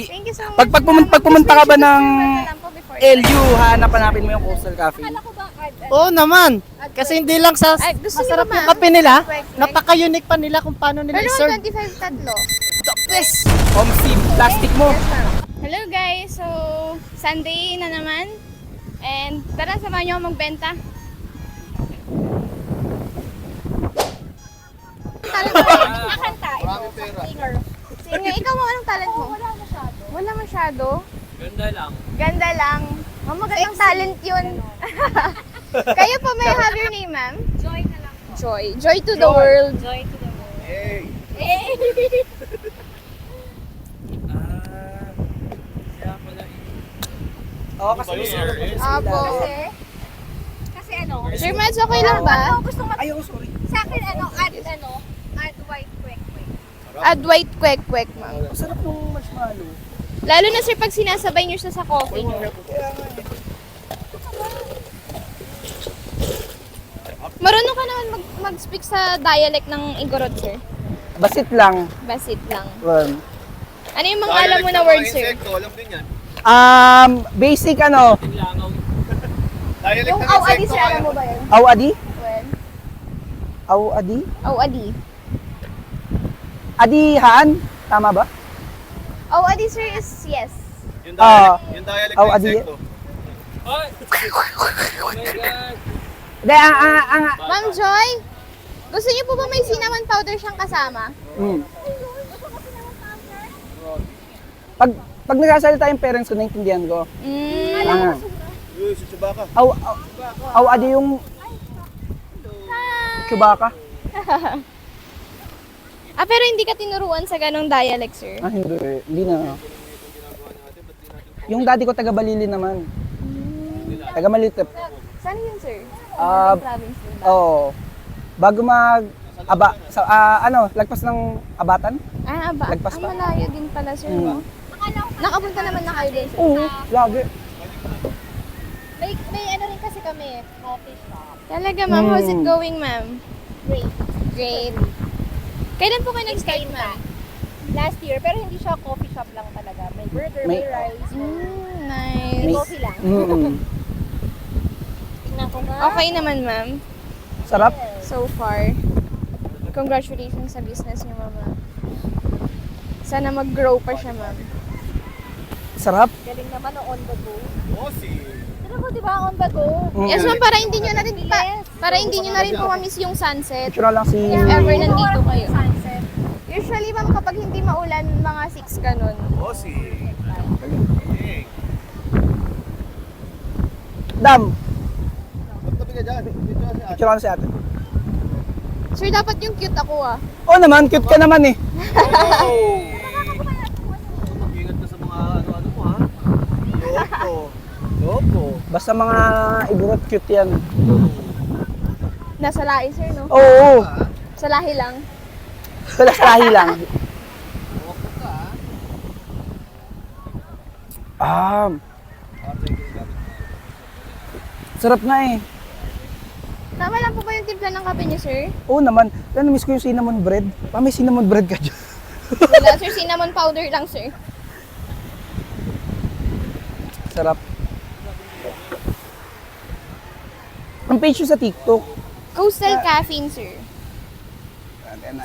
Thank you so much. Pag pumunta ka ba ng LU, hanap-hanapin mo yung Coastal Cafe. Oo naman. Kasi hindi lang sa Ay, gusto niyo masarap ba, yung ma'am? kape nila, Quick. napaka-unique pa nila kung paano nila Pero i-serve. 125 tatlo. Yes! Home sim, plastic mo. Yes, ma'am. Hello guys, so Sunday na naman. And tara, samahan niyo ako magbenta. Talent mo, kakanta. Singer. Singer, ikaw mo, anong talent mo? Wala masyado. Wala masyado? Ganda lang. Ganda lang. Oh, magandang talent yun. Kayo po, may I have your name, ma'am? Joy na lang. Joy. Joy to the world. Joy to the world. Hey! Kaya pala Oo, kasi Apo. Kasi ano, Sir Mads, okay lang ba? gusto mo Ay, oh, sorry. sa akin add white quick. Add white kwek-kwek, ma'am. Ang sarap ng marshmallow. Lalo na sir, pag sinasabay niyo siya sa coffee niyo. Marunong ka naman mag-speak sa dialect ng Igorot, sir? Basit lang. Basit lang. Well, Ano yung mga alam mo na words, sir? Alam din yan. basic ano, Langaw. Yung aw-adi, sir, alam mo ba yun? awadi? Well, Awadi? aw-adi. Adihan? Tama ba? Aw-adi, sir, is yes. Yung Ah. dialect, yung dialect Oh, ng adi. insekto. Ay! Oh my God! Hindi, Ma'am Joy, gusto niyo po ba may cinnamon powder siyang kasama? Mm. Pag nagsasalita yung parents ko, naintindihan ko. Ah. Uy, si Chewbacca. Awadi yung Chewbacca. Pero hindi ka tinuruan sa ganong dialect, sir? Hindi na. Yung daddy ko taga Balili naman. Taga Malitip. Saan yun, sir? Ah, Province din ba? Oo. Bago lagpas ng Abatan? Ba? Lagpas pa. Malayo din pala, sir, no? Nakapunta naman na kayo din, sir? Oo, lagi. May ano rin kasi kami, coffee shop. Talaga, ma'am. How's it Mm. going, ma'am? Great. Great. Kailan po kayo nag-start, ma'am? Last year, pero hindi siya coffee shop lang talaga. May burger, may, May- rice, Nice. may coffee lang. Tingnan ko nga. Okay naman, ma'am. Sarap. So far. Congratulations sa business niyo, mama. Sana mag-grow pa siya, ma'am. Sarap. Galing naman ang on the go. Bossy! Ano mo, di ba, on the go? Yes, ma'am, para hindi niyo na rin para hindi niyo na rin po ma-miss yung sunset. Picture lang si... If ever nandito kayo. Sunset. Usually, ma'am, kapag hindi maulan, mga 6 ganun. Bossy! Hey! Dam, Ba't tabi ka dyan? Dito si ate. picture lang si ate. Sir, dapat yung cute ako, ah. Oo naman, cute ka naman eh. Mag-ingat ka sa mga ano-ano mo, ha? Loko. Loko. Basta mga igurot cute yan. Nasa lahi, sir, no? Oo. Sa lahi lang. Wala sahi lang. Loko ka, ha? Sarap nga eh. Tama lang po ba yung timpla ng kape niyo, sir? Oo naman. Miss ko yung cinnamon bread. May cinnamon bread ka dyan. Wala, sir. Cinnamon powder lang, sir. Sarap. Ang page yun sa TikTok. Coastal Caffeine, sir.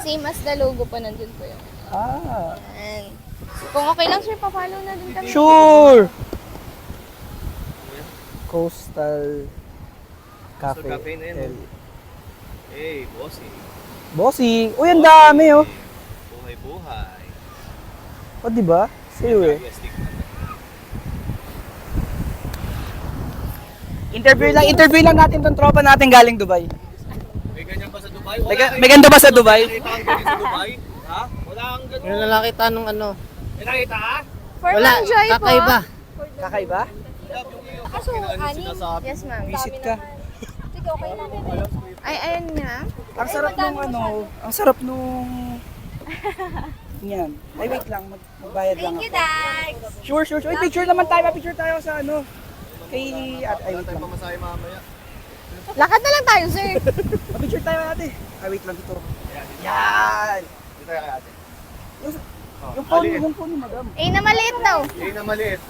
Same as the logo po, nandun po yung. Ah. Ayan. Kung okay lang, sir, pa-follow na din kami. Sure! Coastal Cafe. Coastal Cafe na yun, L. Hey, bossy. Bossy. Uy, ang dami oh. Buhay-buhay. O, diba? Sayo eh. Interview lang natin tong tropa natin galing Dubai. May ganyan ba sa Dubai? May ganda ba sa Dubai? Nakita kang ganyan sa Dubai? Ha? Wala kang ganyan. Yung lalaki tanong ano. May nakita ka? For Wala, Ma'am Joy po. kakaiba. Kakaiba? Kaso, anim. Yes, ma'am. Visit ka. Sige, okay na. Ay, ayan nga. Ang sarap nung ano, ang sarap nung... Yan. Ay, wait lang. Magbayad lang Thank you, ako. Dax. Sure. Uy, picture naman tayo. Picture tayo sa ano. Kay... Ay, wait Tayo lang. pamasahe mamaya. Lakad na lang tayo, sir. Picture tayo ate. Ay, wait lang ito. Yan. Dito tayo kay ate. Yung phone, Maliit. yung phone ni madam. Eh, na maliit daw. Eh, na maliit.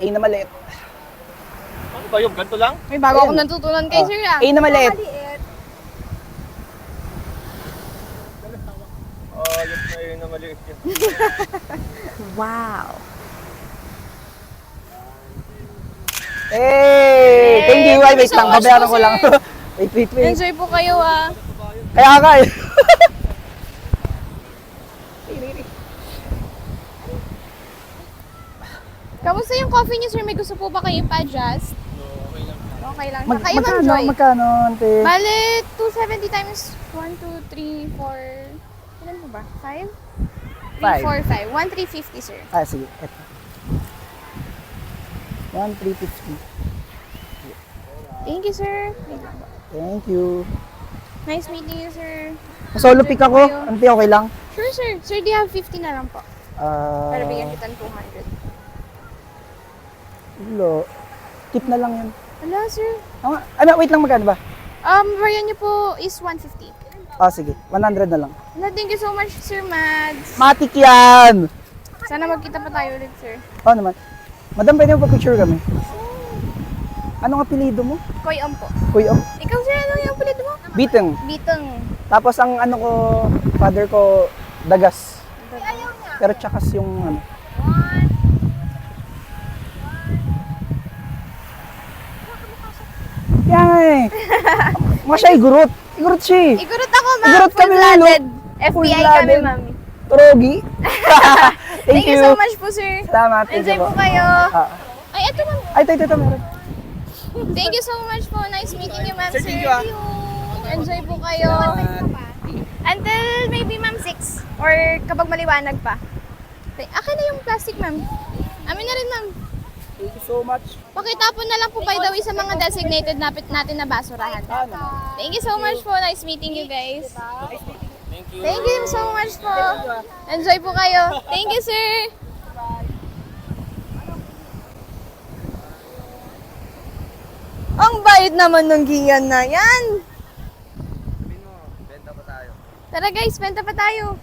A na maliit. Ano ba yung ganito lang? May bago akong natutunan kay sir ah. A na maliit. Oh, yung A na maliit yan. Wow. Hey! Thank you. Ay, wait so lang. much Babayaran po, ko lang. sir. wait. Enjoy po kayo ah. Kaya nga eh. Kamusta yung coffee niyo sir? May gusto po ba kayo pa-adjust? Okay lang. Kayo ma'am magkano, Joy. magkano, ante? Bale, 270 times 1, 2, 3, 4... Ilan po ba? 5? 3, 4, 5. 1,350 sir. Ah, sige. Eto. 1,350. Thank you sir. Wait lang po. Thank you. Nice meeting you sir. Solo pick ako. Ante, okay lang? Sure sir. Sir, do you have 50 na lang po? Para bigyan kita ng 200. Ulo. Tip na lang yan. Wala sir. Wait lang, magkano ba? Variant niyo po is 150. Ah, sige. 100 na lang. Wala, thank you so much sir Mads. Matik yan! Sana magkita pa tayo ulit sir. Oo naman. Madam, pwede mo pa-picture kami? Anong apelido mo? Koy po. Kuya? Ikaw sir, ano yung ulit mo? Biteng. Bitong. Tapos ang ano ko, father ko, Dagas. Pero tsakas yung ano. Yan nga eh. Mga siya igurot. Igurot siya eh. Igurot ako ma'am. Igurot kami, Full-blooded. no? FBI kami Full-blooded. ma'am. Trogi. Thank you so much po sir. Salamat. Thank Enjoy you po kayo. Ah. Ay, eto ma'am. Ay, ito, meron. Thank you so much po. Nice meeting you, ma'am, sir. Thank you, ah. Enjoy po kayo. Until maybe, ma'am, 6. Or kapag maliwanag pa. Akin na yung plastic, ma'am. Amin na rin, ma'am. Thank you so much. Pakitapon na lang po by the way sa mga designated natin na basurahan. Thank you so much po. Nice meeting you guys. Thank you so much po. Enjoy po kayo. Thank you, sir. Ang bait naman ng giyan na yan. Benta pa tayo. Tara guys, benta pa tayo.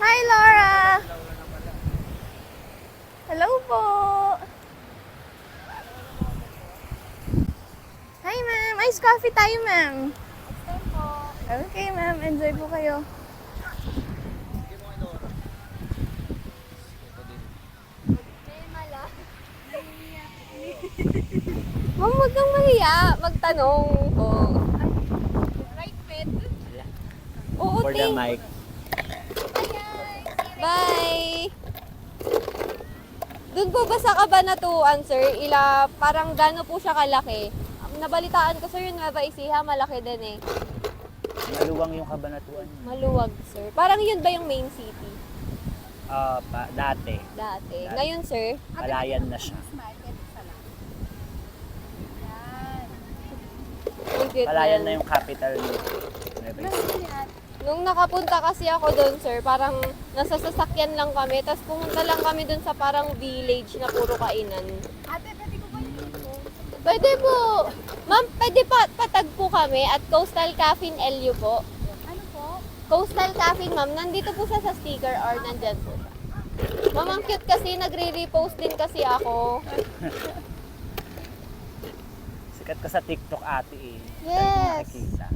Hi Laura! Hello po! Hi ma'am! Iced coffee tayo ma'am. Okay ma'am, enjoy po kayo. Ma'am, huwag kang mahiya. Magtanong po. Right bed? Oo, For the thank. mic. Bye! Doon po ba sa Kabanatuan, sir? Parang gano'n po siya kalaki? Nabalitaan ko, sir, yung Nueva Ecija, malaki din eh. Maluwang yung Kabanatuan. Maluwag, sir. Parang yun ba yung main city? Dati. Dati. Ngayon, sir? Palayan na siya. Palayan na yung capital ni Nueva Ecija. Nung nakapunta kasi ako doon, sir, parang nasa sasakyan lang kami, tapos pumunta lang kami doon sa parang village na puro kainan. Ate, pwede ko ba yun? Pwede po. Ma'am, pwede patag po kami at Coastal Cafe LU po. Ano po? Coastal Cafe, ma'am. Nandito po siya sa sticker or nandyan po siya. Ma'am, ang cute kasi, nagre-repost din kasi ako. Sikat ka sa TikTok ate eh. Yes. Nakikita.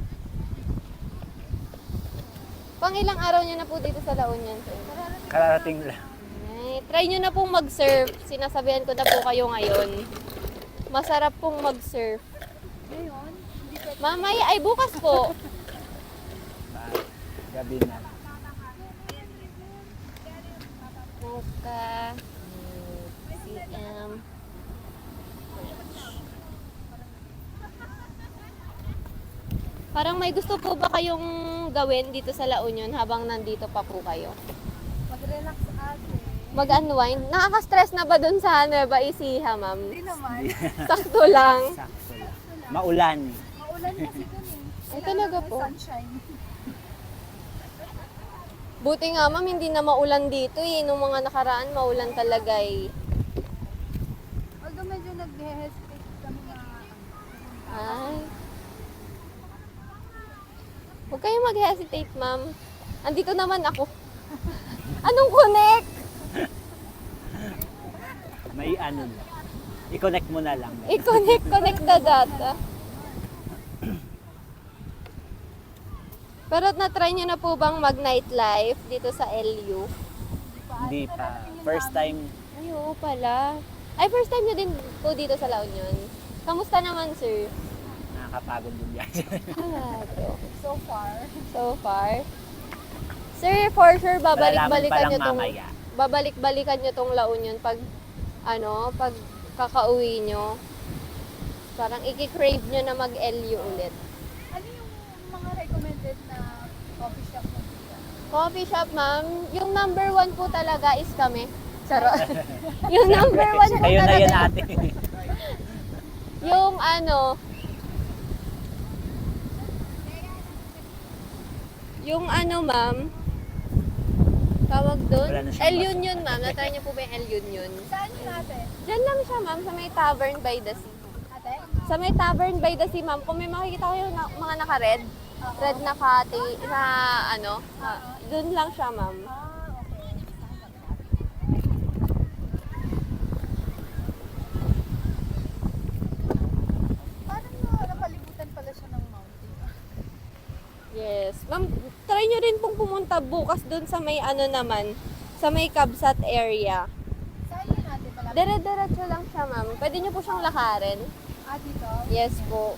Pang ilang araw niyo na po dito sa La Union, sir? Kararating lang. Ay, try nyo na pong mag-surf. Sinasabihan ko na po kayo ngayon. Masarap pong mag-surf. Ngayon? Mamaya, ay bukas po. Gabi na. Mocha. CM. Parang may gusto po ba kayong gawin dito sa La Union habang nandito pa po kayo? Mag-relax ate. Mag-unwind? Nakaka-stress na ba dun sa Nueva Ecija, ma'am? Hindi naman. Sakto lang. Sakto lang. Maulan. Maulan kasi dun eh. Ay, talaga po. Sunshine. Buti nga, ma'am, hindi na maulan dito eh. Nung mga nakaraan, maulan talaga eh. Although medyo nag-hesitate kami na Ay. Huwag kayong mag-hesitate, ma'am. Andito naman ako. Anong connect? May ano lang. I-connect mo na lang. Connect the data. Pero na-try nyo na po bang mag-nightlife dito sa LU? Hindi pa. First time, Ay, oo pala. Ay, first time nyo din po dito sa La Union. Kamusta naman, sir? nakakapagod din yan. So far? Sir, for sure, babalik-balikan nyo tong... mamaya. Babalik-balikan nyo tong La Union pag, pag kakauwi nyo. Parang i-crave nyo na mag-LU ulit. Ano yung mga recommended na coffee shop mo dito? Coffee shop, ma'am. Yung number 1 po talaga is kami. Charot. Yung number 1 po Kayo na talaga. yun ate. Yung yung ma'am, tawag doon? Wala na siyang El Union, ma'am. Natry niyo po ba yung El Union? Saan yun ate? Diyan lang siya, ma'am, sa may Tavern by the Sea. Ate? Sa may Tavern by the Sea, ma'am, kung may makikita kayo na, mga naka-red, red na kati, doon lang siya, ma'am. Parang napalibutan pala siya ng mountain. Yes. Ma'am, try nyo rin pong pumunta bukas doon sa may naman, sa may Kabsat area. Saan yun ate? Malapit? Dire-diretso lang siya, ma'am. Pwede nyo po siyang lakarin. Dito? Yes po.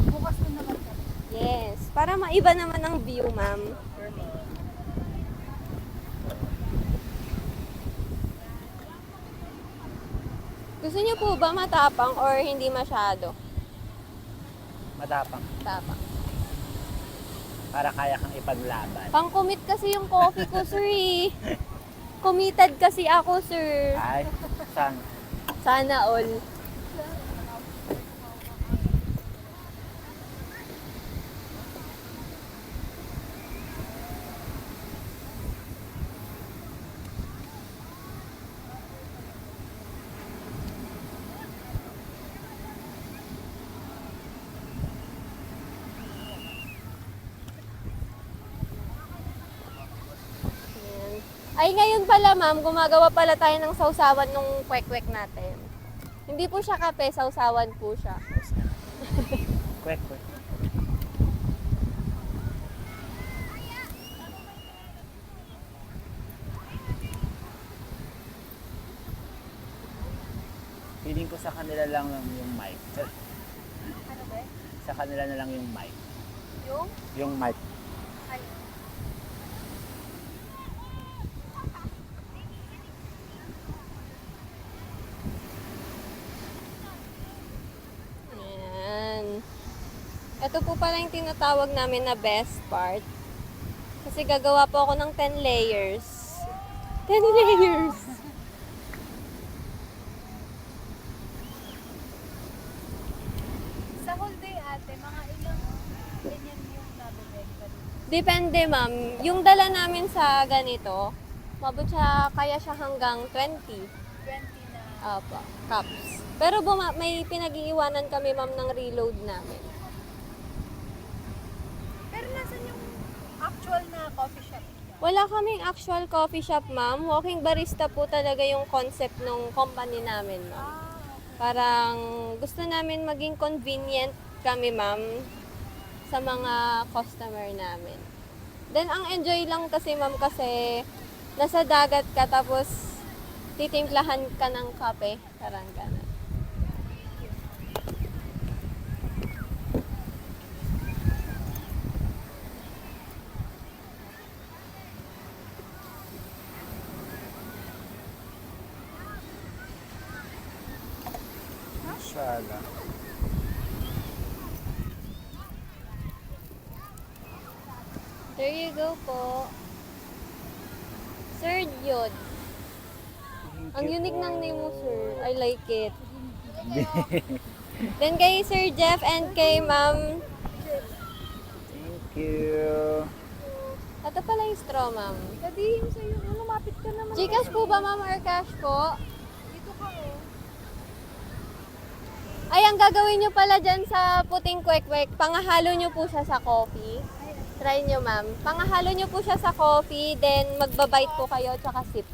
Bukas din naman kami. Yes. Para maiba naman ang view, ma'am. Gusto niyo po ba matapang or hindi masyado? Matapang. Tapang. Para kaya kang ipaglaban. Pang-commit kasi yung coffee ko, sir eh. Committed kasi ako, sir. Ay, saan? Sana all. Ayan. Ay, ngayon pala, ma'am, gumagawa pala tayo ng sausawan nung kwek-kwek natin. Hindi po siya kape, sausawan po siya. Kwek, kwek. Feeling ko sa kanila lang yung mic. Ano ba? Sa kanila na lang yung mic. Yung? Yung mic. Ay, Ayan. Ito po pala yung tinatawag namin na best part. Kasi gagawa po ako ng 10 layers. 10 layers! sa whole day ate, mga ilang ganyan yung nabibenta dito? Depende, ma'am. Yung dala namin sa ganito, mabot siya, kaya siya hanggang 20. 20 na. Apa, cups. Pero may pinag-iiwanan kami, ma'am, ng reload namin. Pero nasan yung actual na coffee shop niya? Wala kaming actual coffee shop, ma'am. Walking barista po talaga yung concept ng company namin, ma'am. Parang gusto namin maging convenient kami, ma'am, sa mga customer namin. Then, ang enjoy lang kasi, ma'am, kasi nasa dagat ka tapos titimplahan ka ng kape. Parang gano'n. Mashallah. There you go po. Sir Yod. Ang unique ng name mo, sir. I like it. Then kay Sir Jeff and kay Ma'am. Thank you. Ito pala yung straw, ma'am. Sabihin mo sa'yo, lumapit ka naman. Gcash po ba, ma'am, or cash po? Dito ka oh. Ay, ang gagawin nyo pala dyan sa puting kwek-kwek, pangahalo nyo po siya sa coffee. Ay, ate. Try nyo, ma'am. Pangahalo nyo po siya sa coffee, then magbabite po kayo, tsaka sip.